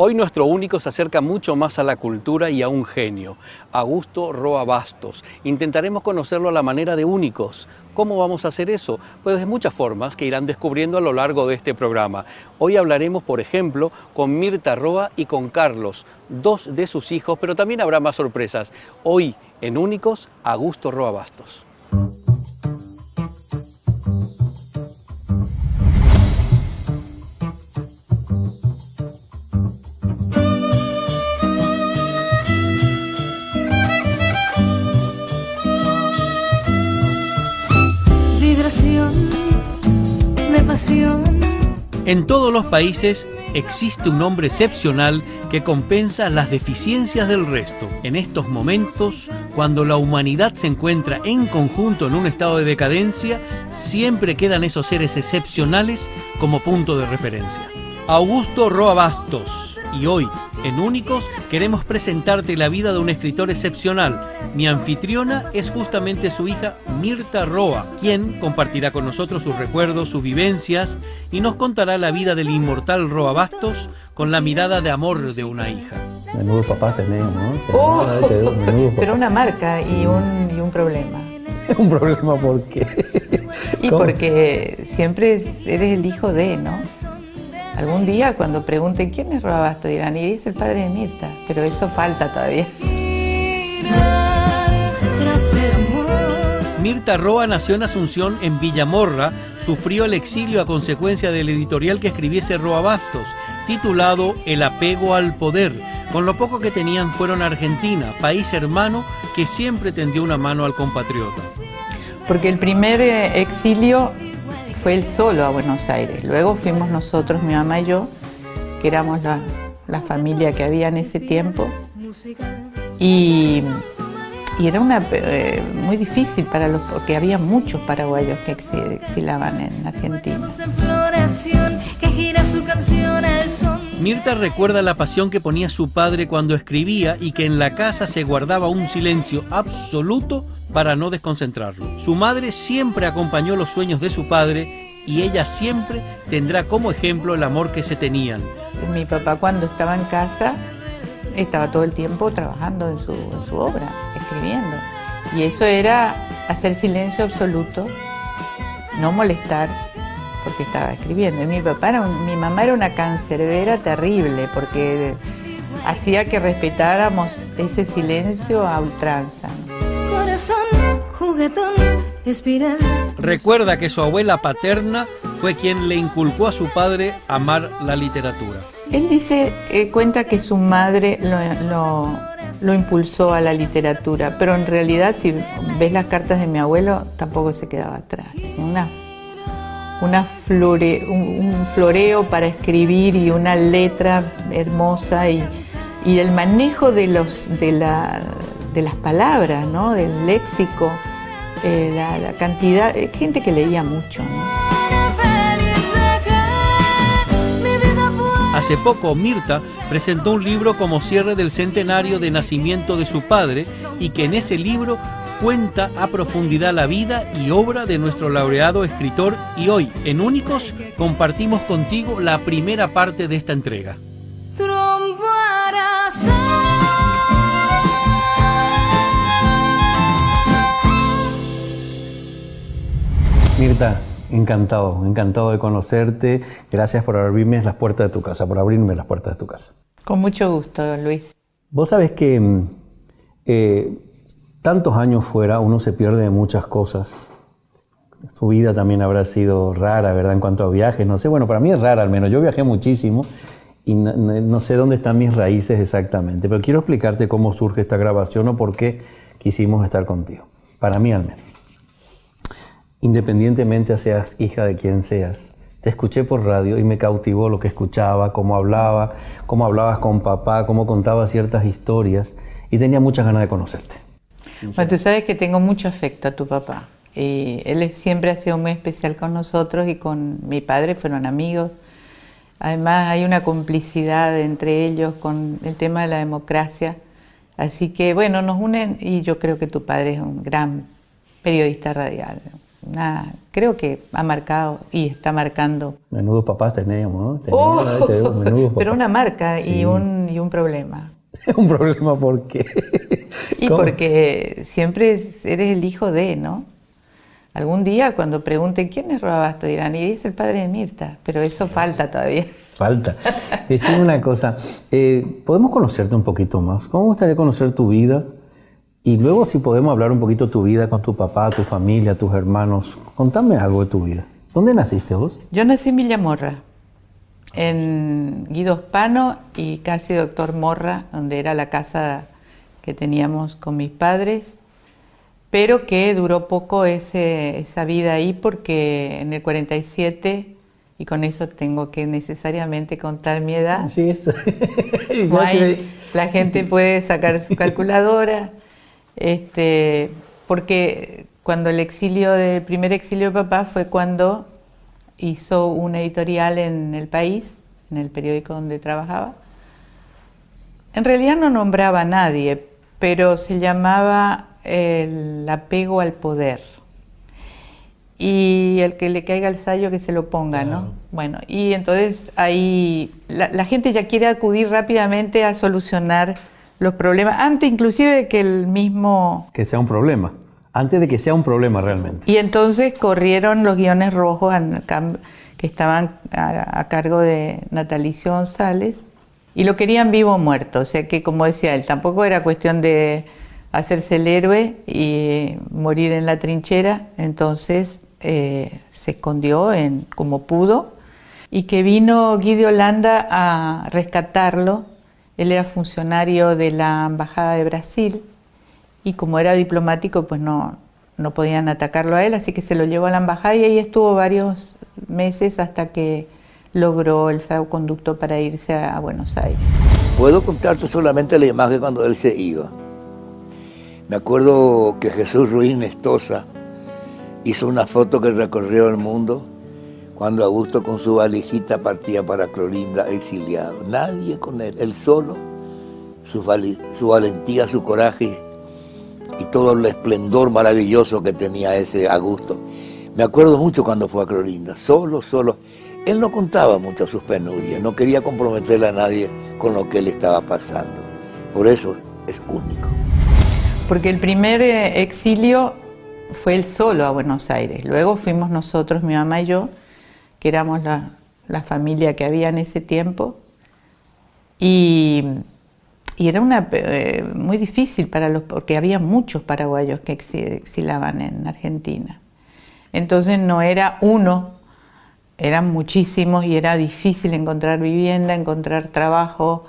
Hoy nuestro único se acerca mucho más a la cultura y a un genio, Augusto Roa Bastos. Intentaremos conocerlo a la manera de Únicos. ¿Cómo vamos a hacer eso? Pues de muchas formas que irán descubriendo a lo largo de este programa. Hoy hablaremos, por ejemplo, con Mirta Roa y con Carlos, dos de sus hijos, pero también habrá más sorpresas. Hoy, en Únicos, Augusto Roa Bastos. De pasión. En todos los países existe un hombre excepcional que compensa las deficiencias del resto. En estos momentos, cuando la humanidad se encuentra en conjunto en un estado de decadencia, siempre quedan esos seres excepcionales como punto de referencia. Augusto Roa Bastos. Y hoy, en Únicos, queremos presentarte la vida de un escritor excepcional. Mi anfitriona es justamente su hija Mirta Roa, quien compartirá con nosotros sus recuerdos, sus vivencias y nos contará la vida del inmortal Roa Bastos con la mirada de amor de una hija. Menudo papás tenemos, ¿no? Pero una marca y un problema. ¿Un problema por qué? Y ¿Cómo? porque siempre eres el hijo de, ¿no? Algún día cuando pregunten quién es Roa Bastos dirán, y es el padre de Mirta, pero eso falta todavía. Mirta Roa nació en Asunción, en Villamorra. Sufrió el exilio a consecuencia del editorial que escribiese Roa Bastos, titulado El apego al poder. Con lo poco que tenían fueron a Argentina, país hermano que siempre tendió una mano al compatriota. Porque el primer exilio fue él solo a Buenos Aires. Luego fuimos nosotros, mi mamá y yo, que éramos la familia que había en ese tiempo. Y era muy difícil porque había muchos paraguayos que exilaban en Argentina. Mirta recuerda la pasión que ponía su padre cuando escribía y que en la casa se guardaba un silencio absoluto para no desconcentrarlo. Su madre siempre acompañó los sueños de su padre y ella siempre tendrá como ejemplo el amor que se tenían. Mi papá cuando estaba en casa estaba todo el tiempo trabajando en su obra, escribiendo. Y eso era hacer silencio absoluto, no molestar porque estaba escribiendo. Y mi mamá era una cancerbera terrible porque hacía que respetáramos ese silencio a ultranza. Corazón, juguetón, espiral. Recuerda que su abuela paterna fue quien le inculcó a su padre amar la literatura. Él cuenta que su madre lo impulsó a la literatura, pero en realidad si ves las cartas de mi abuelo tampoco se quedaba atrás. Un floreo para escribir y una letra hermosa y el manejo de las palabras, ¿no? Del léxico, la cantidad, gente que leía mucho, ¿no? Hace poco Mirta presentó un libro como cierre del centenario de nacimiento de su padre y que en ese libro cuenta a profundidad la vida y obra de nuestro laureado escritor y hoy en Únicos compartimos contigo la primera parte de esta entrega. Mirta, encantado de conocerte. Gracias por abrirme las puertas de tu casa, Con mucho gusto, Luis. Vos sabés que tantos años fuera uno se pierde de muchas cosas. Tu vida también habrá sido rara, ¿verdad? En cuanto a viajes, no sé. Bueno, para mí es rara al menos. Yo viajé muchísimo y no sé dónde están mis raíces exactamente. Pero quiero explicarte cómo surge esta grabación o por qué quisimos estar contigo. Para mí al menos. Independientemente seas hija de quien seas, te escuché por radio y me cautivó lo que escuchaba, cómo hablabas con papá, cómo contabas ciertas historias y tenía muchas ganas de conocerte. Bueno, tú sabes que tengo mucho afecto a tu papá. Él siempre ha sido muy especial con nosotros y con mi padre fueron amigos. Además hay una complicidad entre ellos con el tema de la democracia. Así que bueno, nos unen y yo creo que tu padre es un gran periodista radial. creo que ha marcado y está marcando. Menudos papás teníamos, ¿no? Menudos papás. Pero una marca sí. y un problema. ¿Un problema por qué? Y ¿cómo? Porque siempre eres el hijo de, ¿no? Algún día cuando pregunten quién es Roabasto dirán, y es el padre de Mirta, pero eso falta todavía. Falta. Decime una cosa, ¿podemos conocerte un poquito más? ¿Cómo me gustaría conocer tu vida? Y luego si podemos hablar un poquito de tu vida con tu papá, tu familia, tus hermanos. Contame algo de tu vida. ¿Dónde naciste vos? Yo nací en Villamorra, en Guido Hispano y casi Doctor Morra, donde era la casa que teníamos con mis padres, pero que duró poco esa vida ahí porque en el 47, y con eso tengo que necesariamente contar mi edad, sí, eso. La gente puede sacar su calculadora, porque cuando el primer exilio de papá fue cuando hizo una editorial en El País, en el periódico donde trabajaba. En realidad no nombraba a nadie, pero se llamaba El apego al poder. Y el que le caiga el sayo que se lo ponga, ¿no? Bueno, y entonces ahí la gente ya quiere acudir rápidamente a solucionar los problemas, antes inclusive de que el mismo... Que sea un problema, antes de que sea un problema realmente. Y entonces corrieron los guiones rojos que estaban a cargo de Natalicio González y lo querían vivo o muerto, o sea que como decía él, tampoco era cuestión de hacerse el héroe y morir en la trinchera, entonces se escondió como pudo y que vino Guy de Holanda a rescatarlo. Él era funcionario de la Embajada de Brasil y como era diplomático pues no podían atacarlo a él, así que se lo llevó a la embajada y ahí estuvo varios meses hasta que logró el salvoconducto para irse a Buenos Aires. Puedo contarte solamente la imagen cuando él se iba. Me acuerdo que Jesús Ruiz Nestosa hizo una foto que recorrió el mundo cuando Augusto con su valijita partía para Clorinda exiliado. Nadie con él, él solo, su valentía, su coraje y todo el esplendor maravilloso que tenía ese Augusto. Me acuerdo mucho cuando fue a Clorinda, solo. Él no contaba mucho sus penurias, no quería comprometerle a nadie con lo que él estaba pasando. Por eso es único. Porque el primer exilio fue él solo a Buenos Aires. Luego fuimos nosotros, mi mamá y yo, que éramos la familia que había en ese tiempo. Y era muy difícil porque había muchos paraguayos que exilaban en Argentina. Entonces no era uno, eran muchísimos y era difícil encontrar vivienda, encontrar trabajo.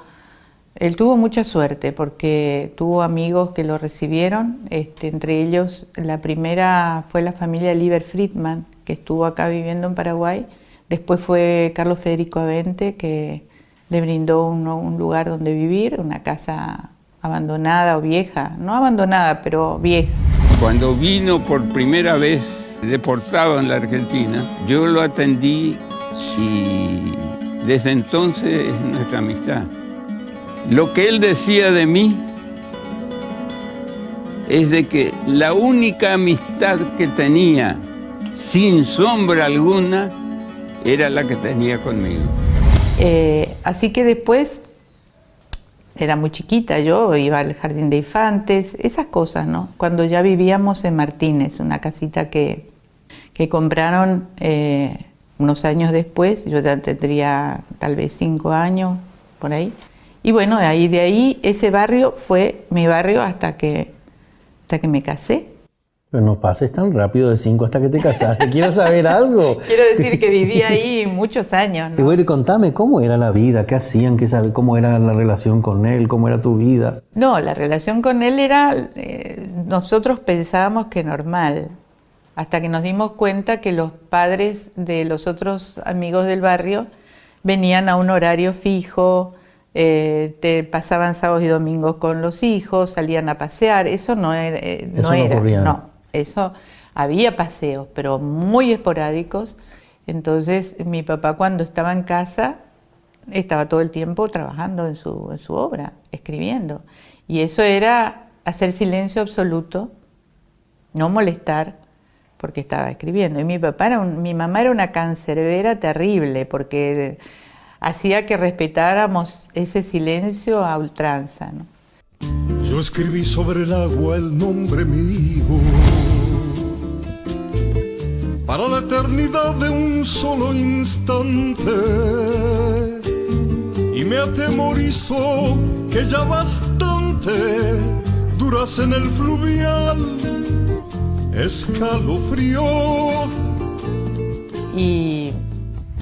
Él tuvo mucha suerte porque tuvo amigos que lo recibieron, entre ellos la primera fue la familia Lieber Friedman, que estuvo acá viviendo en Paraguay. Después fue Carlos Federico Avente, que le brindó un lugar donde vivir, una casa abandonada o vieja, no abandonada, pero vieja. Cuando vino por primera vez deportado en la Argentina, yo lo atendí y desde entonces es nuestra amistad. Lo que él decía de mí es de que la única amistad que tenía, sin sombra alguna, era la que tenía conmigo. Así que después, era muy chiquita yo, iba al Jardín de Infantes, esas cosas, ¿no? Cuando ya vivíamos en Martínez, una casita que compraron unos años después, yo ya tendría tal vez 5 años, por ahí. Y bueno, de ahí ese barrio fue mi barrio hasta que me casé. Pero no pases tan rápido de 5 hasta que te casaste. Quiero saber algo. Quiero decir que viví ahí muchos años, ¿no? Y bueno, contame, ¿cómo era la vida? ¿Qué hacían? ¿Cómo era la relación con él? ¿Cómo era tu vida? No, la relación con él era... nosotros pensábamos que normal, hasta que nos dimos cuenta que los padres de los otros amigos del barrio venían a un horario fijo, te pasaban sábados y domingos con los hijos, salían a pasear. Eso no era. Eso había paseos, pero muy esporádicos. Entonces mi papá cuando estaba en casa estaba todo el tiempo trabajando en su obra, escribiendo. Y eso era hacer silencio absoluto, no molestar, porque estaba escribiendo. Y mi mamá era una cancerbera terrible, porque hacía que respetáramos ese silencio a ultranza, ¿no? Yo escribí sobre el agua el nombre mío, para la eternidad de un solo instante, y me atemorizó que ya bastante duras en el fluvial escalofrío. ¿Y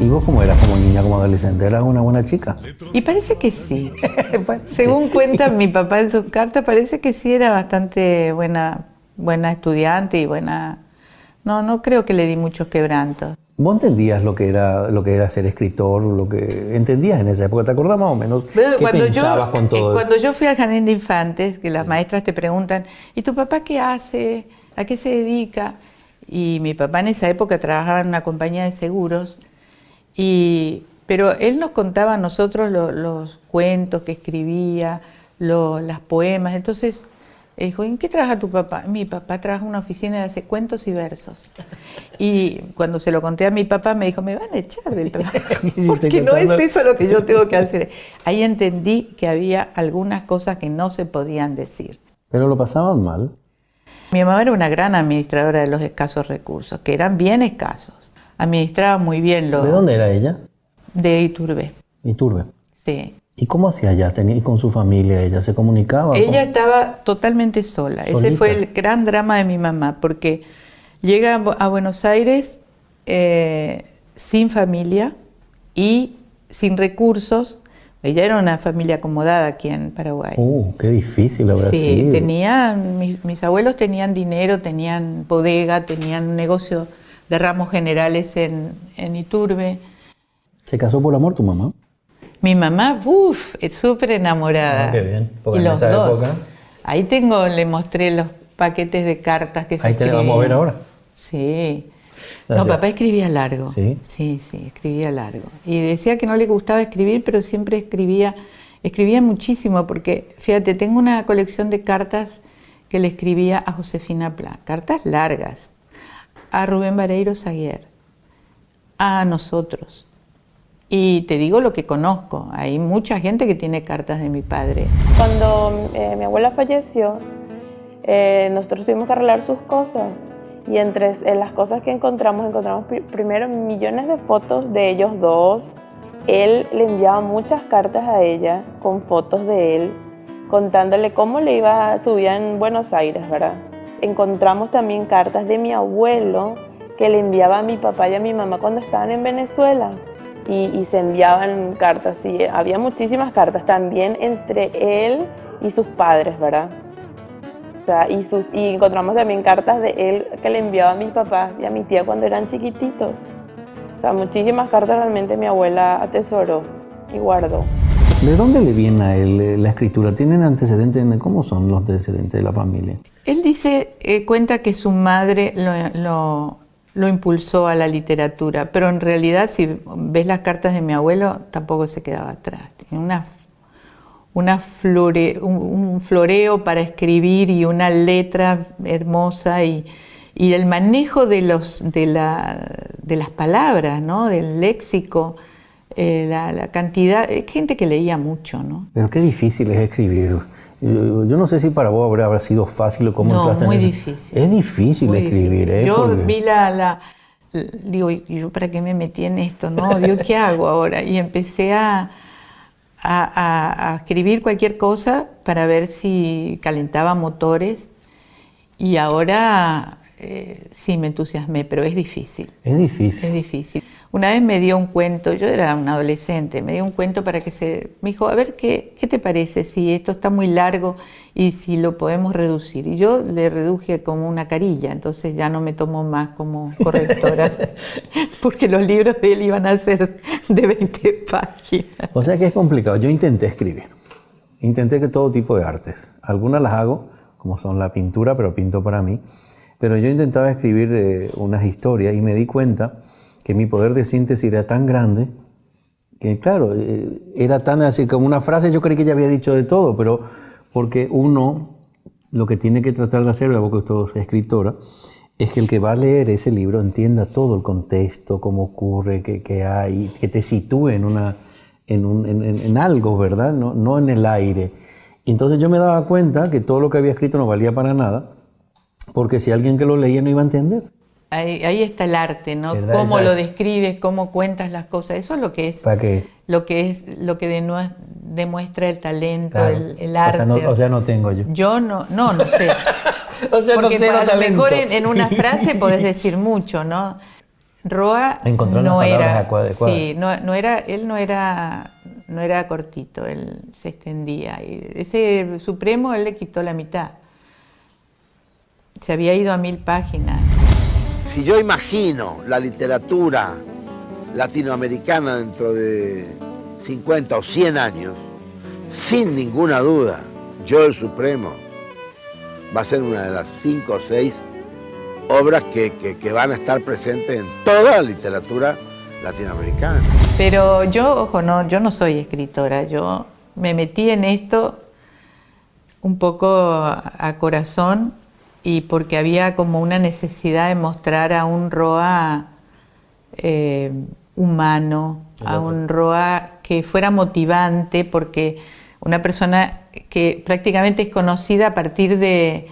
vos cómo eras como niña, como adolescente? ¿Eras una buena chica? Y parece que sí. Según cuenta mi papá en sus cartas, parece que sí era bastante buena estudiante y buena... No creo que le di muchos quebrantos. ¿Vos entendías lo que era ser escritor? ¿Lo que entendías en esa época? ¿Te acordás más o menos qué pensabas con todo? Cuando yo fui al Jardín de Infantes, que las maestras te preguntan, ¿y tu papá qué hace? ¿A qué se dedica? Y mi papá en esa época trabajaba en una compañía de seguros, pero él nos contaba a nosotros los cuentos que escribía, las poemas. Entonces dijo, ¿en qué trabaja tu papá? Mi papá trabaja en una oficina de hace cuentos y versos. Y cuando se lo conté a mi papá me dijo, me van a echar del trabajo, porque no es eso lo que yo tengo que hacer. Ahí entendí que había algunas cosas que no se podían decir. ¿Pero lo pasaban mal? Mi mamá era una gran administradora de los escasos recursos, que eran bien escasos. Administraba muy bien los... ¿De dónde era ella? De Iturbe. Iturbe. Sí. ¿Y cómo hacía allá? ¿Y con su familia ella se comunicaba? Ella estaba totalmente sola. ¿Solita? Ese fue el gran drama de mi mamá, porque llega a Buenos Aires sin familia y sin recursos. Ella era una familia acomodada aquí en Paraguay. Qué difícil habrá sido. Sí, mis abuelos tenían dinero, tenían bodega, tenían un negocio de ramos generales en Iturbe. ¿Se casó por amor tu mamá? Mi mamá, es súper enamorada. Qué bien. Y los dos. Ahí le mostré los paquetes de cartas que se escribían. Ahí te vamos a ver ahora. Sí. Gracias. No, papá escribía largo. ¿Sí? Sí, escribía largo. Y decía que no le gustaba escribir, pero siempre escribía muchísimo, porque, fíjate, tengo una colección de cartas que le escribía a Josefina Pla, cartas largas, a Rubén Vareiro Saguier, a nosotros. Y te digo lo que conozco, hay mucha gente que tiene cartas de mi padre. Cuando mi abuela falleció, nosotros tuvimos que arreglar sus cosas. Y entre las cosas que encontramos primero millones de fotos de ellos dos. Él le enviaba muchas cartas a ella con fotos de él, contándole cómo le iba su vida en Buenos Aires, ¿verdad? Encontramos también cartas de mi abuelo que le enviaba a mi papá y a mi mamá cuando estaban en Venezuela. Y se enviaban cartas, y había muchísimas cartas también entre él y sus padres, ¿verdad? O sea, y encontramos también cartas de él que le enviaba a mi papá y a mi tía cuando eran chiquititos. O sea, muchísimas cartas realmente mi abuela atesoró y guardó. ¿De dónde le viene a él la escritura? ¿Tienen antecedentes? ¿Cómo son los antecedentes de la familia? Él cuenta que su madre lo impulsó a la literatura, pero en realidad si ves las cartas de mi abuelo tampoco se quedaba atrás. Tenía un floreo para escribir y una letra hermosa y el manejo de las palabras, ¿no? Del léxico, la cantidad, gente que leía mucho, ¿no? Pero qué difícil es escribir. Yo no sé si para vos habrá sido fácil o cómo entraste muy en eso. Difícil. Es difícil muy escribir, difícil. Yo porque... vi digo, ¿yo para qué me metí en esto? No, ¿yo qué hago ahora? Y empecé a escribir cualquier cosa para ver si calentaba motores. Y ahora sí me entusiasmé, pero es difícil. Es difícil. Es difícil. Una vez me dio un cuento, yo era un adolescente, me dio un cuento me dijo, a ver, ¿qué te parece si esto está muy largo y si lo podemos reducir? Y yo le reduje como una carilla, entonces ya no me tomó más como correctora, porque los libros de él iban a ser de 20 páginas. O sea que es complicado. Yo intenté escribir, intenté que todo tipo de artes. Algunas las hago, como son la pintura, pero pinto para mí. Pero yo intentaba escribir unas historias y me di cuenta que mi poder de síntesis era tan grande que, claro, era tan así como una frase, yo creí que ya había dicho de todo, pero porque uno lo que tiene que tratar de hacer, porque usted es escritora, es que el que va a leer ese libro entienda todo el contexto, cómo ocurre, qué hay, que te sitúe en algo, ¿verdad? No en el aire. Entonces yo me daba cuenta que todo lo que había escrito no valía para nada, porque si alguien que lo leía no iba a entender. Ahí está el arte, ¿no? ¿Verdad? Cómo Exacto. lo describes, cómo cuentas las cosas. Eso es lo que es, ¿Para qué? lo que demuestra el talento, Claro. el arte. O sea, no tengo yo. Yo no sé. O sea, Porque no tengo a lo talento. mejor en una frase podés decir mucho, ¿no? Roa Encontrar no las palabras era, adecuadas. sí, él no era cortito, él se extendía. Y ese Supremo él le quitó la mitad. Se había ido a 1000 páginas. Si yo imagino la literatura latinoamericana dentro de 50 o 100 años, sin ninguna duda, Yo el Supremo va a ser una de las 5 o 6 obras que van a estar presentes en toda la literatura latinoamericana. Pero yo, ojo, yo no soy escritora, yo me metí en esto un poco a corazón y porque había como una necesidad de mostrar a un Roa humano, a un Roa que fuera motivante, porque una persona que prácticamente es conocida a partir de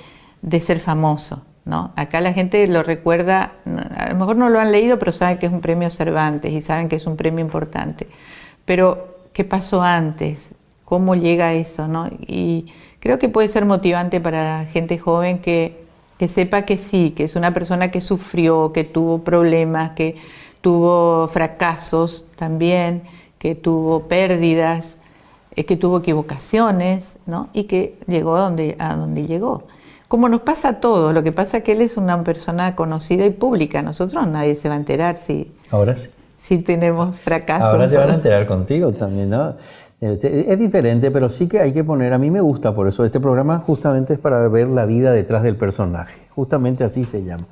ser famoso, ¿no? Acá la gente lo recuerda, a lo mejor no lo han leído, pero saben que es un premio Cervantes y saben que es un premio importante. Pero, ¿qué pasó antes? ¿Cómo llega a eso, no? Y creo que puede ser motivante para gente joven que sepa que sí, que es una persona que sufrió, que tuvo problemas, que tuvo fracasos también, que tuvo pérdidas, que tuvo equivocaciones, ¿no? Y que llegó a donde llegó. Como nos pasa a todos, lo que pasa es que él es una persona conocida y pública. Nosotros nadie se va a enterar Ahora sí. si tenemos fracasos. Ahora se van a enterar contigo también, ¿no? Es diferente, pero sí que hay que poner, a mí me gusta, por eso este programa justamente es para ver la vida detrás del personaje, justamente así se llama.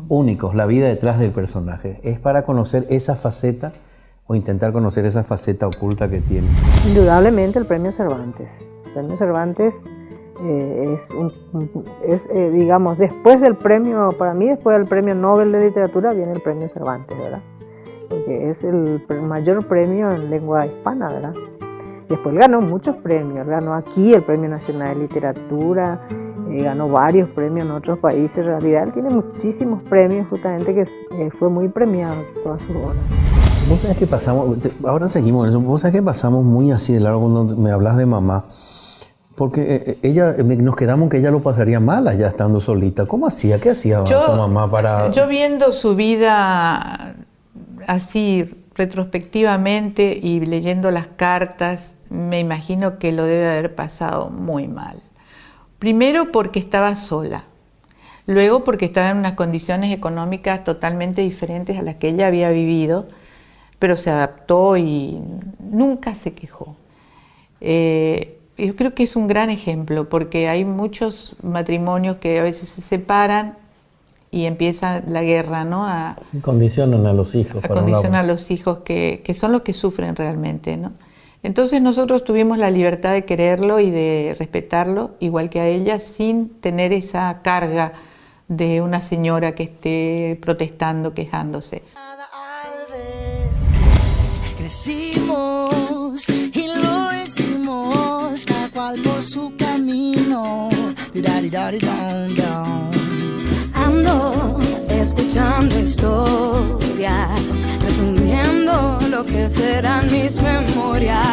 Únicos, la vida detrás del personaje. Es para conocer esa faceta o intentar conocer esa faceta oculta que tiene. Indudablemente el premio Cervantes. El premio Cervantes digamos, después del premio, para mí después del premio Nobel de Literatura viene el premio Cervantes, ¿verdad? Porque es el mayor premio en lengua hispana, ¿verdad? Después ganó muchos premios, ganó aquí el Premio Nacional de Literatura, ganó varios premios en otros países. En realidad él tiene muchísimos premios, justamente que fue muy premiado todas sus obras. Vos sabés que pasamos, ahora seguimos en eso, vos sabés que pasamos muy así de largo cuando me hablas de mamá, porque nos quedamos que ella lo pasaría mal allá estando solita. ¿Cómo hacía? ¿Qué hacía tu mamá para...? Yo viendo su vida así retrospectivamente y leyendo las cartas, me imagino que lo debe haber pasado muy mal. Primero porque estaba sola, luego porque estaba en unas condiciones económicas totalmente diferentes a las que ella había vivido, pero se adaptó y nunca se quejó. Yo creo que es un gran ejemplo, porque hay muchos matrimonios que a veces se separan y empieza la guerra, ¿no? Condicionan a los hijos. Condicionan a los hijos que son los que sufren realmente, ¿no? Entonces nosotros tuvimos la libertad de quererlo y de respetarlo, igual que a ella, sin tener esa carga de una señora que esté protestando, quejándose. Crecimos y lo hicimos, cada cual por su camino. Ando escuchando historias, resumiendo lo que serán mis memorias,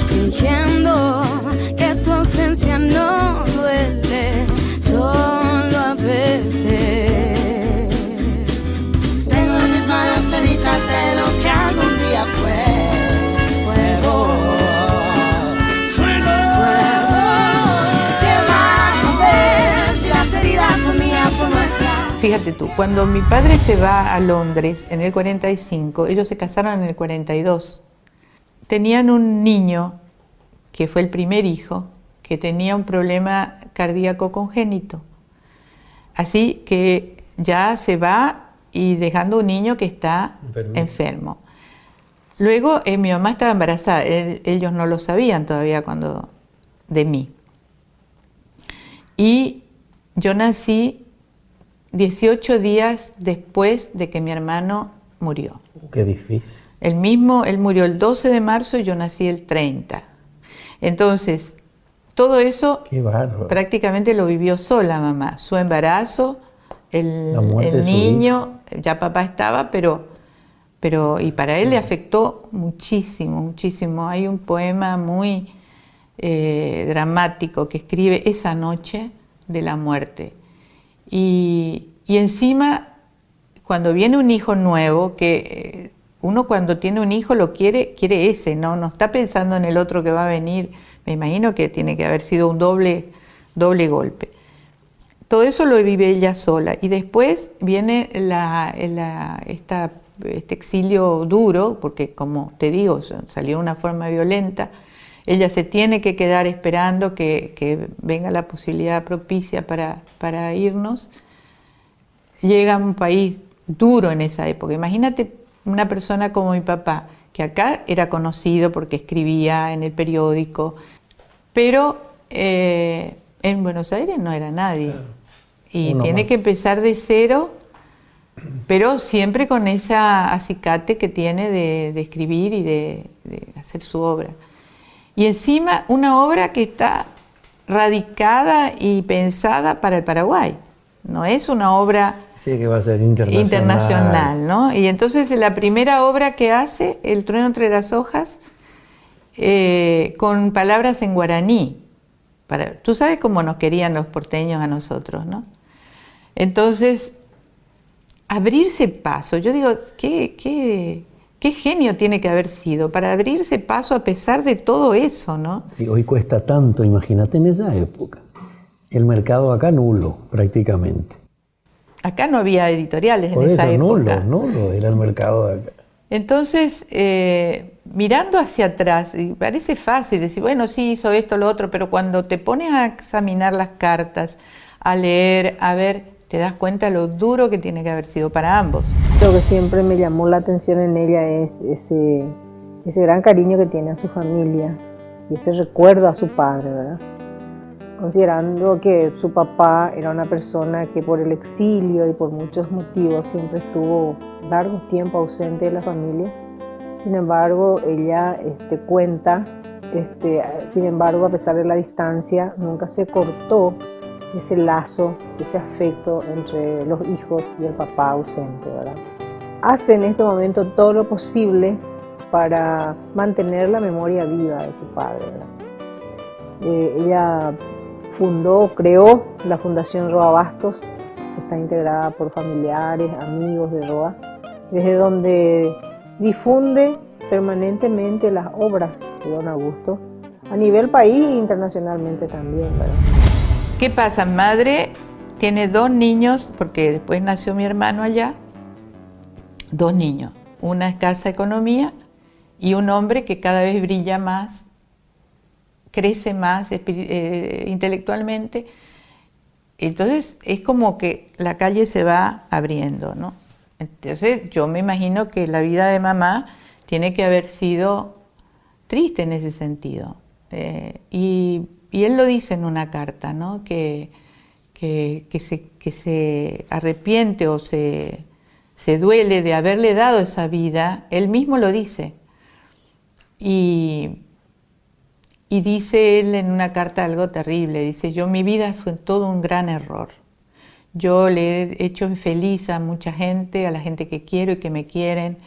fingiendo que tu ausencia no duele, solo a veces. Tengo en mis manos cenizas de lo que algún día fue. Fuego, fuego, fuego. ¿Qué más saber si las heridas son mías o nuestras? Fíjate tú, cuando mi padre se va a Londres en el 45, ellos se casaron en el 42, tenían un niño, que fue el primer hijo, que tenía un problema cardíaco congénito. Así que ya se va y dejando un niño que está enfermo. Luego mi mamá estaba embarazada, ellos no lo sabían todavía de mí. Y yo nací 18 días después de que mi hermano murió. Qué difícil. Él murió el 12 de marzo y yo nací el 30. Entonces, todo eso Qué bárbaro. prácticamente lo vivió sola mamá. Su embarazo, La muerte de el su niño, ya papá estaba, pero y para él le afectó muchísimo, muchísimo. Hay un poema muy dramático que escribe esa noche de la muerte. Y encima, cuando viene un hijo nuevo, que uno cuando tiene un hijo lo quiere ese, no está pensando en el otro que va a venir. Me imagino que tiene que haber sido un doble golpe. Todo eso lo vive ella sola. Y después viene este exilio duro, porque como te digo, salió de una forma violenta. Ella se tiene que quedar esperando que venga la posibilidad propicia para irnos. Llega a un país duro en esa época. Imagínate una persona como mi papá, que acá era conocido porque escribía en el periódico, pero en Buenos Aires no era nadie. Y tiene que empezar de cero, pero siempre con esa acicate que tiene de escribir y de hacer su obra. Y encima una obra que está radicada y pensada para el Paraguay. No es una obra Sí, que va a ser internacional. internacional, ¿no? Y entonces la primera obra que hace, El trueno entre las hojas, con palabras en guaraní. Tú sabes cómo nos querían los porteños a nosotros, ¿no? Entonces, abrirse paso, yo digo, qué genio tiene que haber sido para abrirse paso a pesar de todo eso, ¿no? Y hoy cuesta tanto, imagínate en esa época. El mercado acá nulo, prácticamente. Acá no había editoriales Por en eso, esa época. nulo era el mercado de acá. Entonces, mirando hacia atrás, y parece fácil decir, bueno, sí, hizo esto, lo otro, pero cuando te pones a examinar las cartas, a leer, a ver, te das cuenta lo duro que tiene que haber sido para ambos. Lo que siempre me llamó la atención en ella es ese gran cariño que tiene a su familia y ese recuerdo a su padre, ¿verdad? Considerando que su papá era una persona que por el exilio y por muchos motivos siempre estuvo largo tiempo ausente de la familia. Sin embargo, ella cuenta, sin embargo, a pesar de la distancia, nunca se cortó ese lazo, ese afecto entre los hijos y el papá ausente, ¿verdad? Hace en este momento todo lo posible para mantener la memoria viva de su padre, ¿verdad? Ella creó la Fundación Roa Bastos, que está integrada por familiares, amigos de Roa, desde donde difunde permanentemente las obras de don Augusto, a nivel país e internacionalmente también, ¿verdad? ¿Qué pasa? Madre tiene 2 niños, porque después nació mi hermano allá, 2 niños, una escasa economía y un hombre que cada vez brilla más, crece más intelectualmente. Entonces es como que la calle se va abriendo, ¿no? Entonces yo me imagino que la vida de mamá tiene que haber sido triste en ese sentido. Y él lo dice en una carta, ¿no? Que se arrepiente o se duele de haberle dado esa vida. Él mismo lo dice. Y dice él en una carta algo terrible. Dice, mi vida fue todo un gran error. Yo le he hecho infeliz a mucha gente, a la gente que quiero y que me quieren.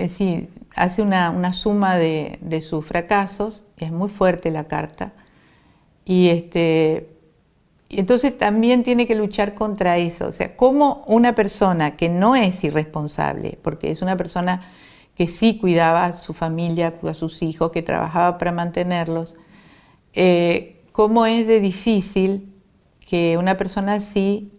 Sí, hace una suma de sus fracasos. Es muy fuerte la carta. Y entonces también tiene que luchar contra eso. O sea, como una persona que no es irresponsable, porque es una persona que sí cuidaba a su familia, a sus hijos, que trabajaba para mantenerlos, cómo es de difícil que una persona así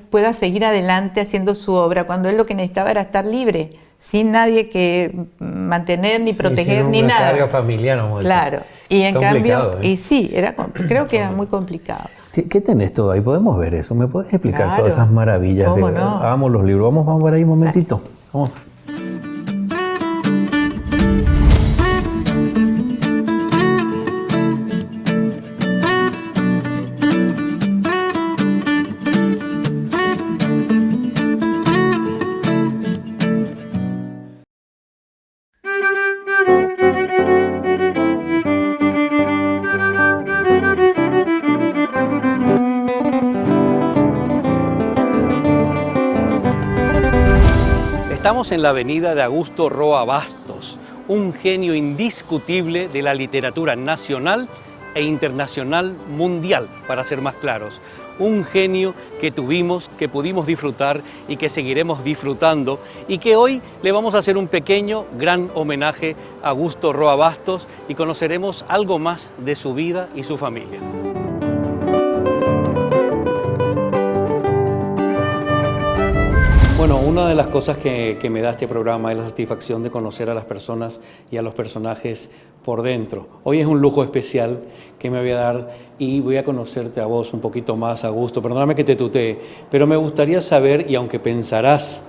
pueda seguir adelante haciendo su obra, cuando él lo que necesitaba era estar libre, sin nadie que mantener, ni proteger, ni nada. Una carga familiar, no. Claro. Y en cambio, ¿eh? y sí, creo que era muy complicado. ¿Qué tenés todo ahí? ¿Podemos ver eso? ¿Me podés explicar Claro. todas esas maravillas? ¿Cómo no? Hagamos los libros. Vamos a ver ahí un momentito. Vamos. Estamos en la avenida de Augusto Roa Bastos, un genio indiscutible de la literatura nacional e internacional mundial, para ser más claros. Un genio que tuvimos, que pudimos disfrutar y que seguiremos disfrutando, y que hoy le vamos a hacer un pequeño, gran homenaje a Augusto Roa Bastos y conoceremos algo más de su vida y su familia. Bueno, una de las cosas que me da este programa es la satisfacción de conocer a las personas y a los personajes por dentro. Hoy es un lujo especial que me voy a dar y voy a conocerte a vos un poquito más, Augusto. Perdóname que te tutee, pero me gustaría saber, y aunque pensarás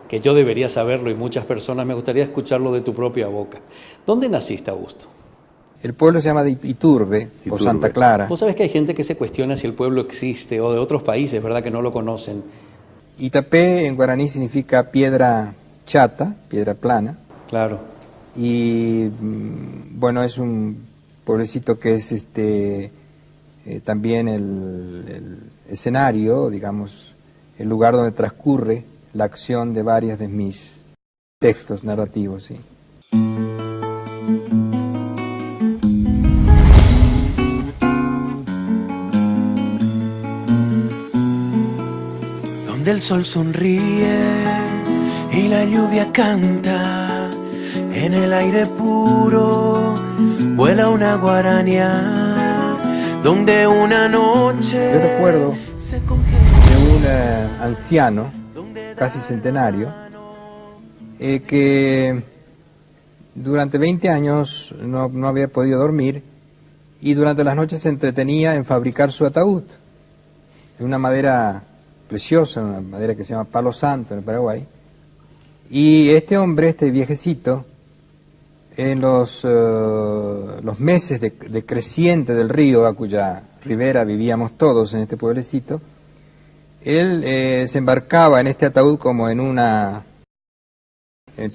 que yo debería saberlo y muchas personas, me gustaría escucharlo de tu propia boca. ¿Dónde naciste, Augusto? El pueblo se llama Iturbe o Santa Clara. Vos sabés que hay gente que se cuestiona si el pueblo existe, o de otros países, ¿verdad?, que no lo conocen. Itapé en guaraní significa piedra chata, piedra plana. Claro. Y bueno, es un pueblecito que es también el escenario, digamos, el lugar donde transcurre la acción de varios de mis textos narrativos, sí. Donde el sol sonríe y la lluvia canta, en el aire puro vuela una guaraña, donde una noche... Yo recuerdo de un anciano, casi centenario, que durante 20 años no había podido dormir y durante las noches se entretenía en fabricar su ataúd, de una madera preciosa, una madera que se llama palo santo en el Paraguay. Y este hombre, este viejecito, en los meses de creciente del río, a cuya ribera vivíamos todos en este pueblecito, él se embarcaba en este ataúd como en una, en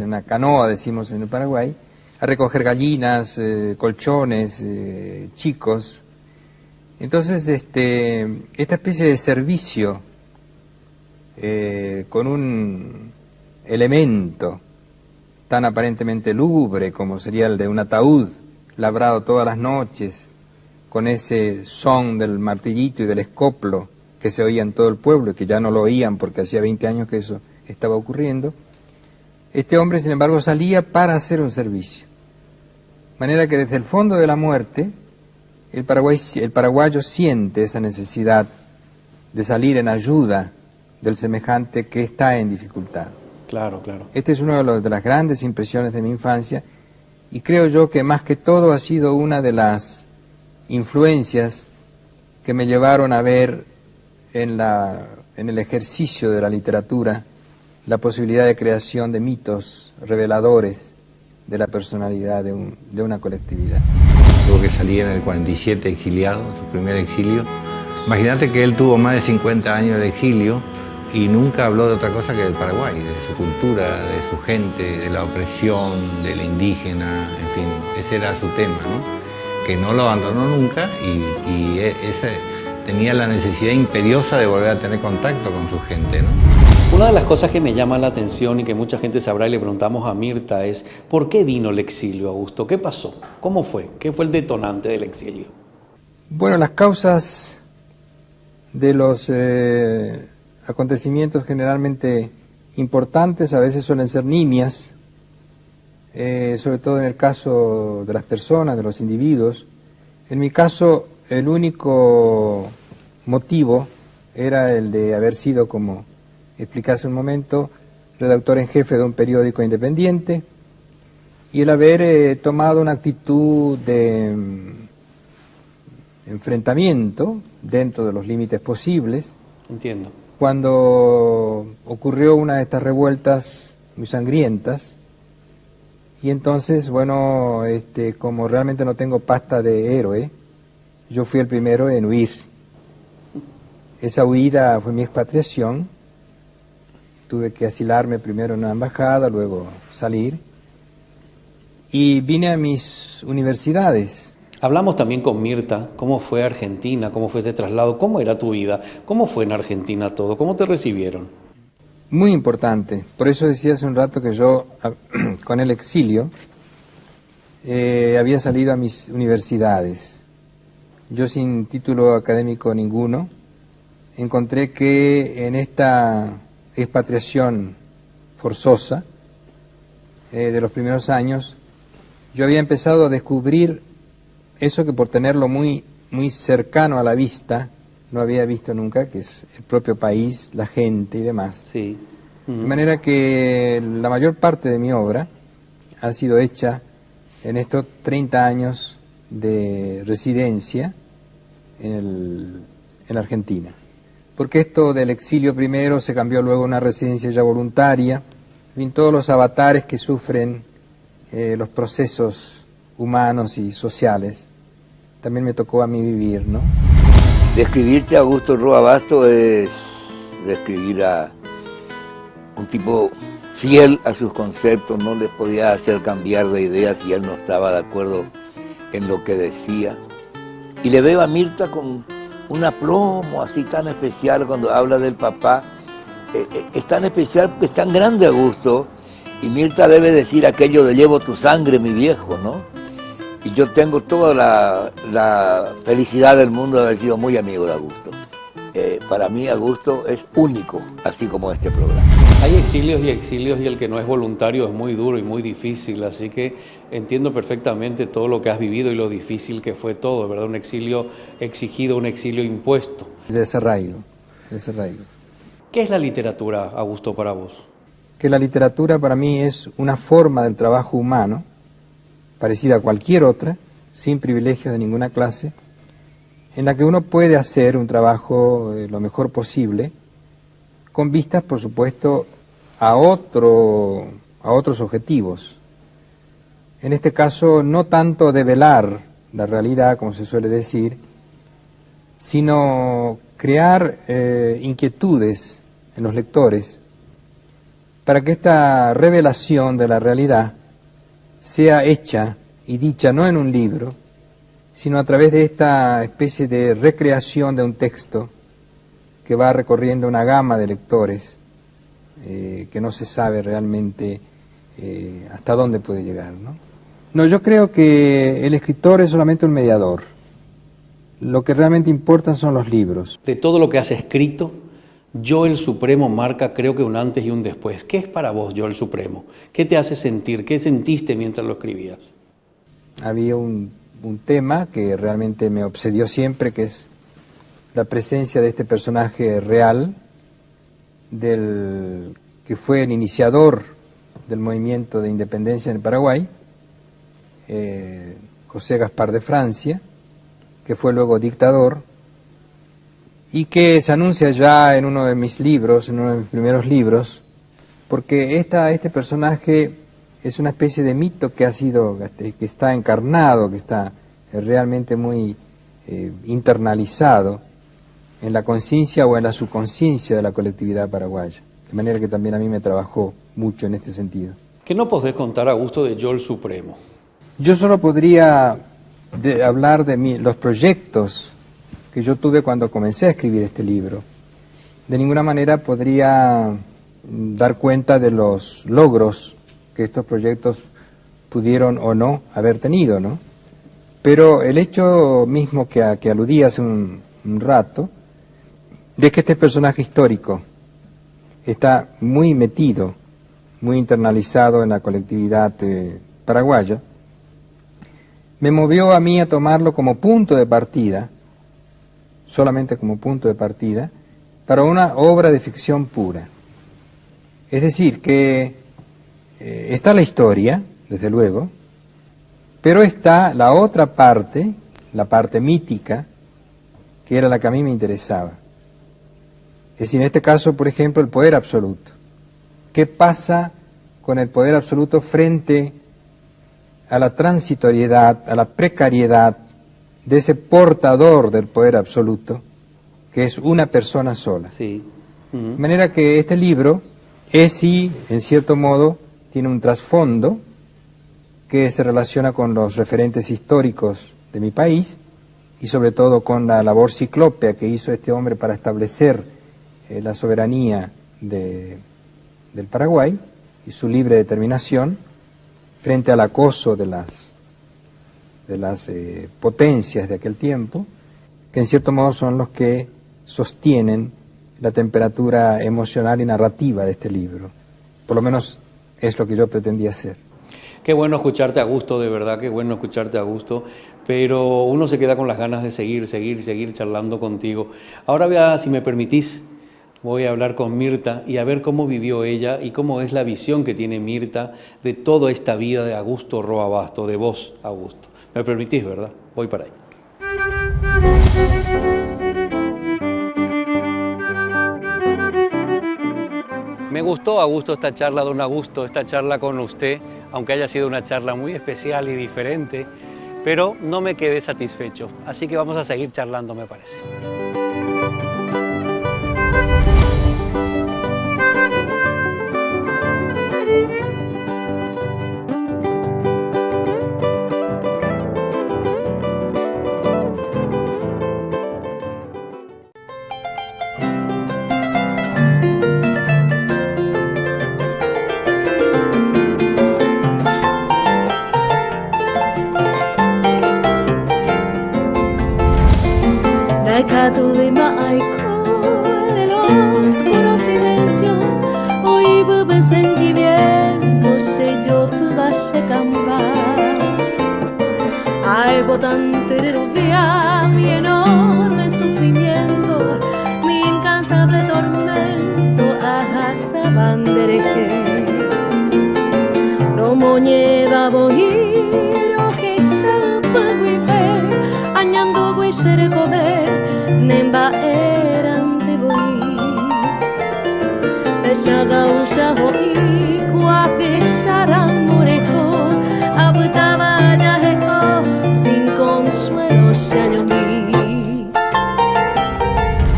una canoa, decimos en el Paraguay, a recoger gallinas, colchones, chicos. Entonces, esta especie de servicio con un elemento tan aparentemente lúgubre como sería el de un ataúd labrado todas las noches, con ese son del martillito y del escoplo que se oía en todo el pueblo y que ya no lo oían porque hacía 20 años que eso estaba ocurriendo, este hombre, sin embargo, salía para hacer un servicio. De manera que desde el fondo de la muerte, el paraguayo siente esa necesidad de salir en ayuda del semejante que está en dificultad. Claro, claro. Esta es una de las grandes impresiones de mi infancia y creo yo que más que todo ha sido una de las influencias que me llevaron a ver en el ejercicio de la literatura la posibilidad de creación de mitos reveladores de la personalidad de una colectividad. Tuvo que salir en el 47 exiliado, su primer exilio. Imagínate que él tuvo más de 50 años de exilio y nunca habló de otra cosa que del Paraguay, de su cultura, de su gente, de la opresión, del indígena, en fin, ese era su tema, ¿no? Que no lo abandonó nunca y ese tenía la necesidad imperiosa de volver a tener contacto con su gente, ¿no? Una de las cosas que me llama la atención y que mucha gente sabrá y le preguntamos a Mirta es ¿por qué vino el exilio, Augusto? ¿Qué pasó? ¿Cómo fue? ¿Qué fue el detonante del exilio? Bueno, las causas de los acontecimientos generalmente importantes a veces suelen ser nimias, sobre todo en el caso de las personas, de los individuos. En mi caso, el único motivo era el de haber sido, como expliqué hace un momento, redactor en jefe de un periódico independiente y el haber tomado una actitud de enfrentamiento dentro de los límites posibles. Entiendo. Cuando ocurrió una de estas revueltas muy sangrientas y entonces, bueno, como realmente no tengo pasta de héroe, yo fui el primero en huir. Esa huida fue mi expatriación. Tuve que asilarme primero en una embajada, luego salir. Y vine a mis universidades. Hablamos también con Mirta, cómo fue Argentina, cómo fue ese traslado, cómo era tu vida, cómo fue en Argentina todo, cómo te recibieron. muy importante. Por eso decía hace un rato que yo, con el exilio, había salido a mis universidades. Yo, sin título académico ninguno, encontré que en esta expatriación forzosa de los primeros años, yo había empezado a descubrir eso que por tenerlo muy cercano a la vista no había visto nunca, que es el propio país, la gente y demás. Sí. De manera que la mayor parte de mi obra ha sido hecha en estos 30 años de residencia en Argentina. Porque esto del exilio primero se cambió luego a una residencia ya voluntaria, en todos los avatares que sufren los procesos humanos y sociales, también me tocó a mí vivir, ¿no? Describirte a Augusto Roa Basto es describir a un tipo fiel a sus conceptos, no le podía hacer cambiar de idea si él no estaba de acuerdo en lo que decía. Y le veo a Mirta con un aplomo así tan especial cuando habla del papá. Es tan especial porque es tan grande Augusto, y Mirta debe decir aquello de llevo tu sangre, mi viejo, ¿no? Y yo tengo toda la felicidad del mundo de haber sido muy amigo de Augusto. Para mí Augusto es único, así como este programa. Hay exilios y el que no es voluntario es muy duro y muy difícil, así que entiendo perfectamente todo lo que has vivido y lo difícil que fue todo, ¿verdad? Un exilio exigido, un exilio impuesto. Desarraigo. ¿Qué es la literatura, Augusto, para vos? Que la literatura para mí es una forma del trabajo humano, parecida a cualquier otra, sin privilegios de ninguna clase, en la que uno puede hacer un trabajo lo mejor posible, con vistas, por supuesto, a otros objetivos. En este caso, no tanto develar la realidad, como se suele decir, sino crear inquietudes en los lectores para que esta revelación de la realidad sea hecha y dicha no en un libro, sino a través de esta especie de recreación de un texto que va recorriendo una gama de lectores que no se sabe realmente hasta dónde puede llegar, ¿no? No, yo creo que el escritor es solamente un mediador. Lo que realmente importa son los libros. De todo lo que has escrito, Yo el Supremo marca, creo que un antes y un después. ¿Qué es para vos Yo el Supremo? ¿Qué te hace sentir? ¿Qué sentiste mientras lo escribías? Había un tema que realmente me obsedió siempre, que es la presencia de este personaje real, que fue el iniciador del movimiento de independencia en el Paraguay, José Gaspar de Francia, que fue luego dictador, y que se anuncia ya en uno de mis libros, en uno de mis primeros libros, porque este personaje es una especie de mito que está encarnado, que está realmente muy internalizado en la conciencia o en la subconsciencia de la colectividad paraguaya. De manera que también a mí me trabajó mucho en este sentido. ¿Qué no podés contar, Augusto, de Yo el Supremo? Yo solo podría hablar de los proyectos que yo tuve cuando comencé a escribir este libro. De ninguna manera podría dar cuenta de los logros que estos proyectos pudieron o no haber tenido, ¿no? Pero el hecho mismo que aludí hace un rato, de que este personaje histórico está muy metido, muy internalizado en la colectividad paraguaya, me movió a mí a tomarlo como punto de partida, solamente como punto de partida, para una obra de ficción pura. Es decir, que está la historia, desde luego, pero está la otra parte, la parte mítica, que era la que a mí me interesaba. Es decir, en este caso, por ejemplo, el poder absoluto. ¿Qué pasa con el poder absoluto frente a la transitoriedad, a la precariedad de ese portador del poder absoluto, que es una persona sola? Sí. De manera que este libro es, sí, en cierto modo, tiene un trasfondo que se relaciona con los referentes históricos de mi país y sobre todo con la labor ciclópea que hizo este hombre para establecer la soberanía de del Paraguay y su libre determinación frente al acoso de las potencias de aquel tiempo, que en cierto modo son los que sostienen la temperatura emocional y narrativa de este libro. Por lo menos es lo que yo pretendía hacer. Qué bueno escucharte, Augusto, de verdad, qué bueno escucharte, Augusto, pero uno se queda con las ganas de seguir charlando contigo. Ahora, si me permitís, voy a hablar con Mirta y a ver cómo vivió ella y cómo es la visión que tiene Mirta de toda esta vida de Augusto Roa Basto, de vos, Augusto. ¿Me permitís, verdad? Voy para ahí. Me gustó, Augusto, esta charla, don Augusto, esta charla con usted, aunque haya sido una charla muy especial y diferente, pero no me quedé satisfecho. Así que vamos a seguir charlando, me parece. el oscuro silencio, hoy bebe sentimiento, se yo puba se cambiar. Ay, botante de rufia, mi enorme sufrimiento, mi incansable tormento, ajasa bandereje. No moñeda bohir, oje salpa guife, añando guisere cover, nemba erante bohir. Esa gausa bohir, cuaje saran morejo, abutaba yajeco, sin consuelo se añomí.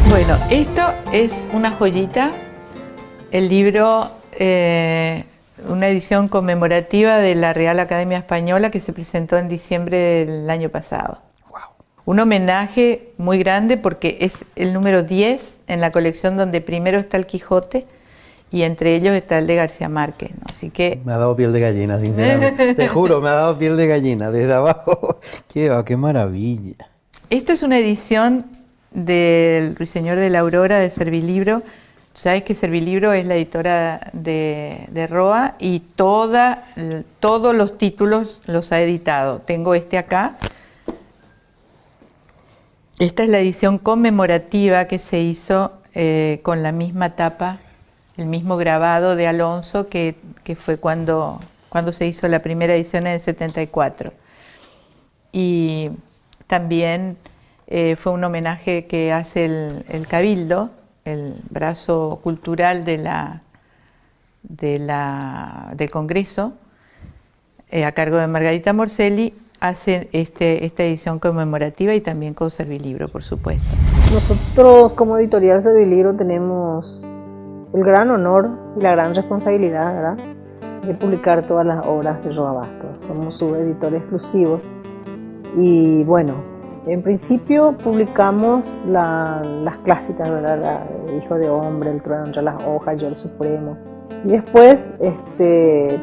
Bueno, esto es una joyita, el libro, una edición conmemorativa de la Real Academia Española que se presentó en diciembre del año pasado. Wow. Un homenaje muy grande porque es el número 10 en la colección donde primero está el Quijote y entre ellos está el de García Márquez, ¿no? Así que... Me ha dado piel de gallina, sinceramente. Te juro, me ha dado piel de gallina desde abajo. ¡Qué maravilla! Esta es una edición del Ruiseñor de la Aurora de Servilibro. Sabes que Servilibro es la editora de Roa y todos los títulos los ha editado. Tengo este acá. Esta es la edición conmemorativa que se hizo con la misma tapa, el mismo grabado de Alonso que fue cuando se hizo la primera edición en el 74. Y también fue un homenaje que hace el Cabildo, el brazo cultural del Congreso, a cargo de Margarita Morselli, hace esta edición conmemorativa y también con Servilibro, por supuesto. Nosotros como editorial Servilibro tenemos el gran honor y la gran responsabilidad, ¿verdad?, de publicar todas las obras de Roa Basto. Somos su editor exclusivo y bueno, en principio publicamos las clásicas, ¿verdad? Hijo de Hombre, El Trueno entre las hojas, Yo el Supremo. Y después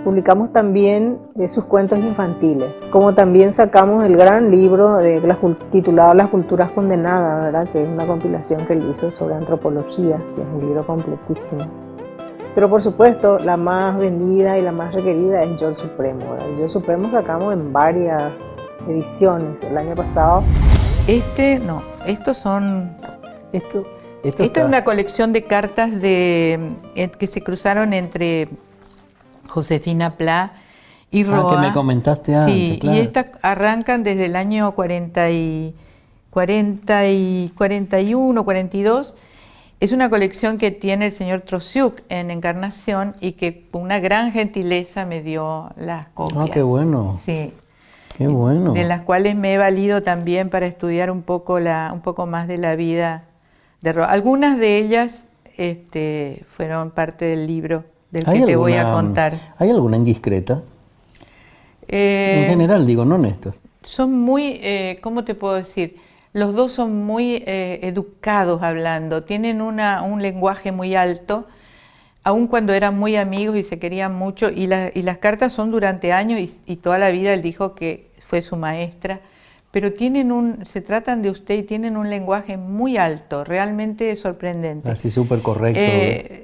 publicamos también sus cuentos infantiles, como también sacamos el gran libro titulado Las Culturas Condenadas, ¿verdad?, que es una compilación que él hizo sobre antropología, que es un libro completísimo. Pero por supuesto, la más vendida y la más requerida es Yo el Supremo, ¿verdad? Yo el Supremo sacamos en varias ediciones el año pasado. Esta es una colección de cartas que se cruzaron entre Josefina Pla y Roa. Que me comentaste antes, sí, claro. Y estas arrancan desde el año 41, 42. Es una colección que tiene el señor Trosiuk en Encarnación y que con una gran gentileza me dio las copias. Ah, qué bueno. Sí. Qué bueno. De las cuales me he valido también para estudiar un poco más de la vida de Roa. Algunas de ellas fueron parte del libro del que te voy a contar. ¿Hay alguna indiscreta? En general, digo, no Néstor. Son muy, ¿cómo te puedo decir? Los dos son muy educados hablando, tienen un lenguaje muy alto. aun cuando eran muy amigos y se querían mucho, y las cartas son durante años y toda la vida él dijo que fue su maestra, pero se tratan de usted y tienen un lenguaje muy alto, realmente sorprendente. Así súper correcto.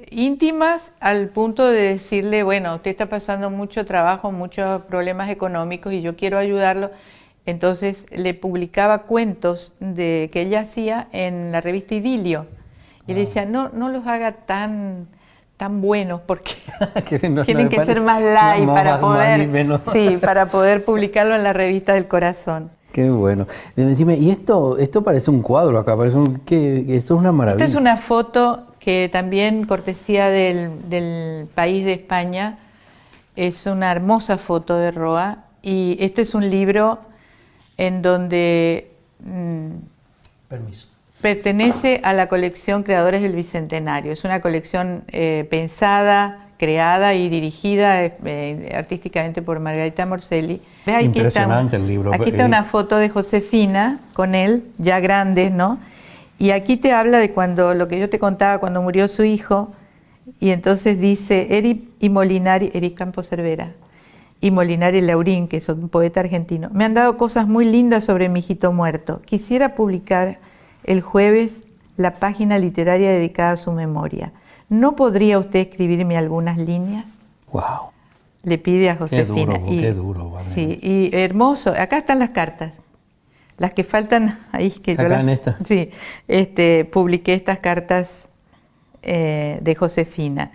Íntimas al punto de decirle, bueno, usted está pasando mucho trabajo, muchos problemas económicos y yo quiero ayudarlo. Entonces le publicaba cuentos que ella hacía en la revista Idilio. Y le decía, no los haga tan buenos porque tienen que ser más light para poder publicarlo en la revista del corazón. Qué bueno. Decime, y esto parece un cuadro acá, esto es una maravilla. Esta es una foto que también cortesía del país de España, es una hermosa foto de Roa, y este es un libro en donde pertenece a la colección Creadores del Bicentenario. Es una colección pensada, creada y dirigida artísticamente por Margarita Morselli. ¿Ves? Impresionante el libro. Aquí está una foto de Josefina con él, ya grandes, ¿no? Y aquí te habla de lo que yo te contaba cuando murió su hijo, y entonces dice, Eric Campos Cervera y Molinari Laurín, que es un poeta argentino, me han dado cosas muy lindas sobre mi hijito muerto. Quisiera publicar el jueves la página literaria dedicada a su memoria. ¿No podría usted escribirme algunas líneas? Wow. Le pide a Josefina. Qué duro. Sí, y hermoso. Acá están las cartas. Las que faltan ahí. En esta. Sí, publiqué estas cartas de Josefina.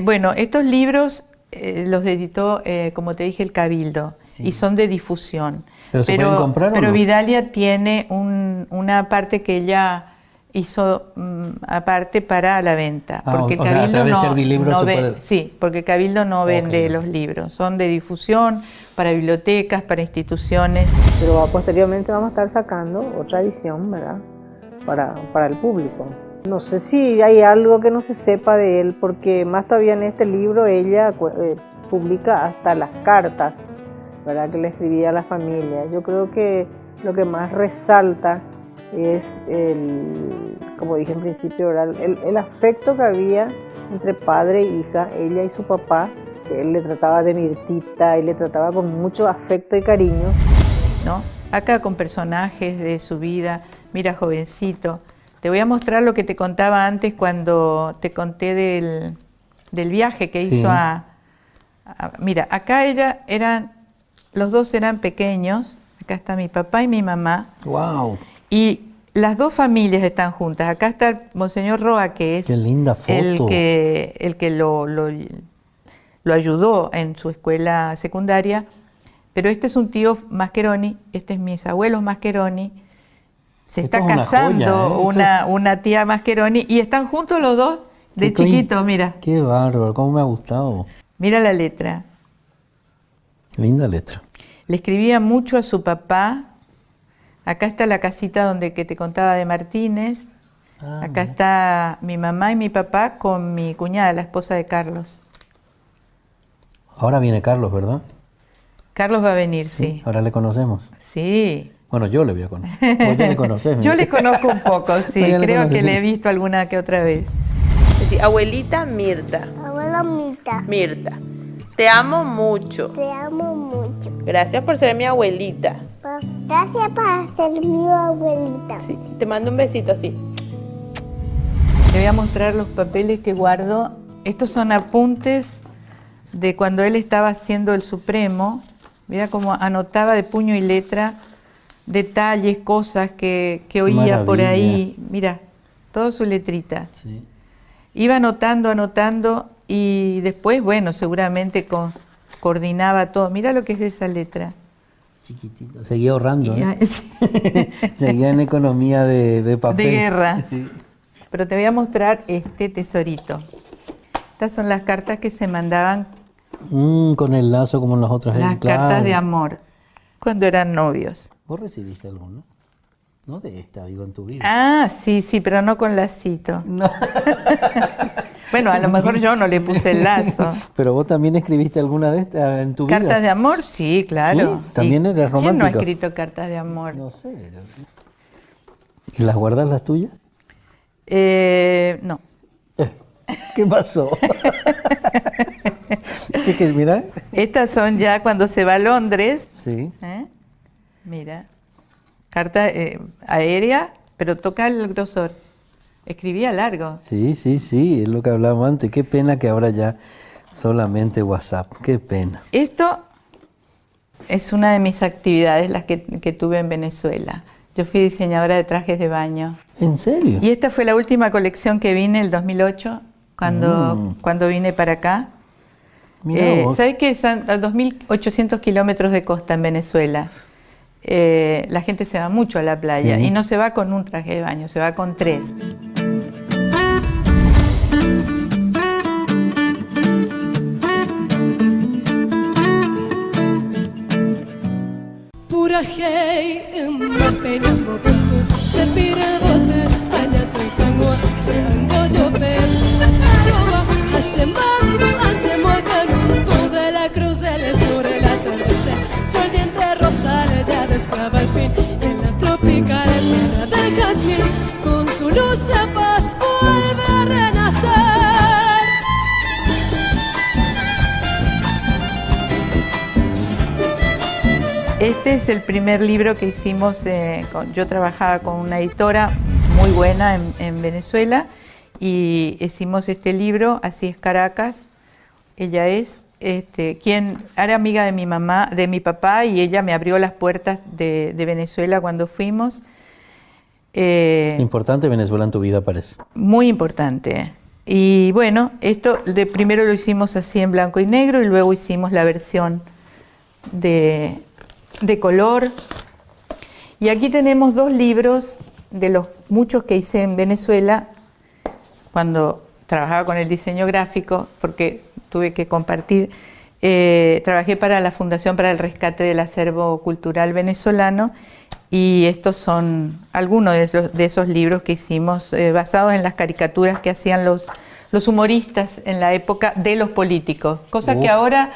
Bueno, estos libros los editó, como te dije, el Cabildo, y son de difusión. ¿Pero se pueden comprar o no? Pero Vidalia tiene una parte que ella hizo aparte para la venta, porque el Cabildo sí, porque Cabildo no vende los libros, son de difusión para bibliotecas, para instituciones. Pero posteriormente vamos a estar sacando otra edición, ¿verdad? Para el público. No sé si hay algo que no se sepa de él, porque más todavía en este libro ella publica hasta las cartas, ¿verdad?, que le escribía a la familia. Yo creo que lo que más resalta es como dije en principio, el afecto que había entre padre e hija, ella y su papá. Él le trataba de Mirtita y le trataba con mucho afecto y cariño, ¿no? Acá con personajes de su vida. Mira, jovencito, te voy a mostrar lo que te contaba antes cuando te conté del viaje que hizo mira, acá los dos eran pequeños. Acá está mi papá y mi mamá. Wow. Y las dos familias están juntas. Acá está el Monseñor Roa, que es qué linda foto. el que lo ayudó en su escuela secundaria. Pero este es un tío Mascheroni, este es mis abuelos Mascheroni. Se está casando una tía Mascheroni y están juntos los dos de chiquitos, mira. Qué bárbaro, cómo me ha gustado. Mira la letra. Linda letra. Le escribía mucho a su papá. Acá está la casita que te contaba de Martínez. Acá está mi mamá y mi papá con mi cuñada, la esposa de Carlos. Ahora viene Carlos, ¿verdad? Carlos va a venir, sí. Ahora le conocemos. Sí. Bueno, yo le voy a conocer. Vos ya le conocés. Yo le conozco un poco, sí. Creo que le he visto alguna que otra vez. Sí, abuelita Mirta. Abuela Mirta. Mirta. Te amo mucho. Te amo mucho. Gracias por ser mi abuelita. Gracias por ser mi abuelita. Sí, te mando un besito así. Te voy a mostrar los papeles que guardo. Estos son apuntes de cuando él estaba haciendo el Supremo. Mira cómo anotaba de puño y letra detalles, cosas que oía por ahí. Mira, todo su letrita. Sí. Iba anotando y después, bueno, seguramente coordinaba todo. Mira lo que es esa letra. Chiquitito. Seguía ahorrando, Seguía en economía de papel. De guerra. Sí. Pero te voy a mostrar este tesorito. Estas son las cartas que se mandaban. Con el lazo como en las otras. Las cartas de amor, cuando eran novios. ¿Vos recibiste alguno? No de esta, digo, en tu vida. Ah, sí, pero no con lacito. No. Bueno, a lo mejor yo no le puse el lazo. ¿Pero vos también escribiste alguna de estas en tu vida? ¿Cartas de amor? Sí, claro. ¿Sí? ¿También eres romántico? ¿Quién no ha escrito cartas de amor? No sé. ¿Y las guardas las tuyas? No. ¿Qué pasó? ¿Qué mira? Estas son ya cuando se va a Londres. Sí. Mira, carta aérea, pero toca el grosor. Escribía largo. Sí, es lo que hablábamos antes. Qué pena que ahora ya solamente WhatsApp. Qué pena. Esto es una de mis actividades, las que tuve en Venezuela. Yo fui diseñadora de trajes de baño. ¿En serio? Y esta fue la última colección que vine, el 2008, cuando vine para acá. ¿Sabes qué? Son 2.800 kilómetros de costa en Venezuela. La gente se va mucho a la playa y no se va con un traje de baño, se va con 3. Pura hey, mapena mokoku, sepira bote, anyatu kangwa, se ando yo roba, hace mambo, hace mocanunto de la cruz del sur, el atardecer, sol diente rosales, ya de esclava al fin, en la tropical tierra del jazmín, con su luz de paz vuelve a renacer. Este es el primer libro que hicimos, yo trabajaba con una editora muy buena en Venezuela y hicimos este libro, Así es Caracas. Ella es quien era amiga de mi mamá, de mi papá, y ella me abrió las puertas de Venezuela cuando fuimos. Importante Venezuela en tu vida, parece. Muy importante. Y bueno, esto primero lo hicimos así en blanco y negro y luego hicimos la versión de color. Y aquí tenemos 2 libros de los muchos que hice en Venezuela cuando trabajaba con el diseño gráfico, porque tuve que compartir. Trabajé para la Fundación para el Rescate del Acervo Cultural Venezolano y estos son algunos de esos libros que hicimos basados en las caricaturas que hacían los humoristas en la época de los políticos, cosa que ahora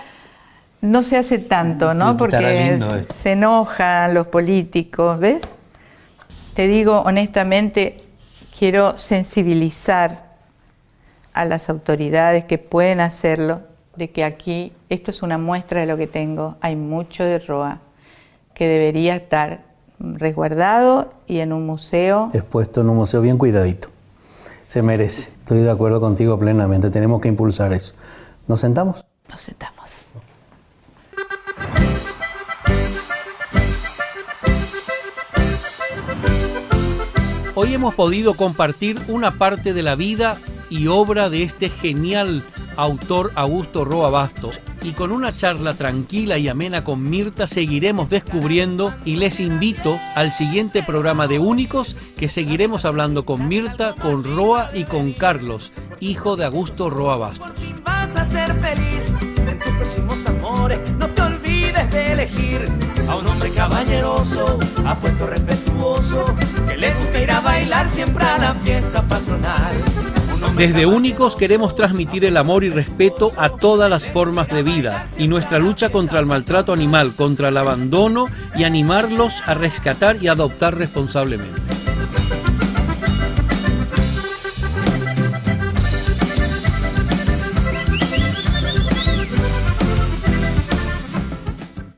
no se hace tanto, ¿no? Porque se enojan los políticos, ¿ves? Te digo honestamente, quiero sensibilizar a las autoridades que pueden hacerlo, de que aquí, esto es una muestra de lo que tengo, hay mucho de Roa que debería estar resguardado y en un museo. Expuesto en un museo bien cuidadito. Se merece. Estoy de acuerdo contigo plenamente, tenemos que impulsar eso. ¿Nos sentamos? Nos sentamos. Hoy hemos podido compartir una parte de la vida y obra de este genial autor Augusto Roa Bastos, y con una charla tranquila y amena con Mirta seguiremos descubriendo, y les invito al siguiente programa de Únicos, que seguiremos hablando con Mirta, con Roa y con Carlos, hijo de Augusto Roa Bastos. Vas a ser feliz en tus próximos amores, no te olvides de elegir a un hombre caballeroso, apuesto, respetuoso, que le gusta ir a bailar siempre a la fiesta patronal. Desde Únicos queremos transmitir el amor y respeto a todas las formas de vida y nuestra lucha contra el maltrato animal, contra el abandono y animarlos a rescatar y adoptar responsablemente.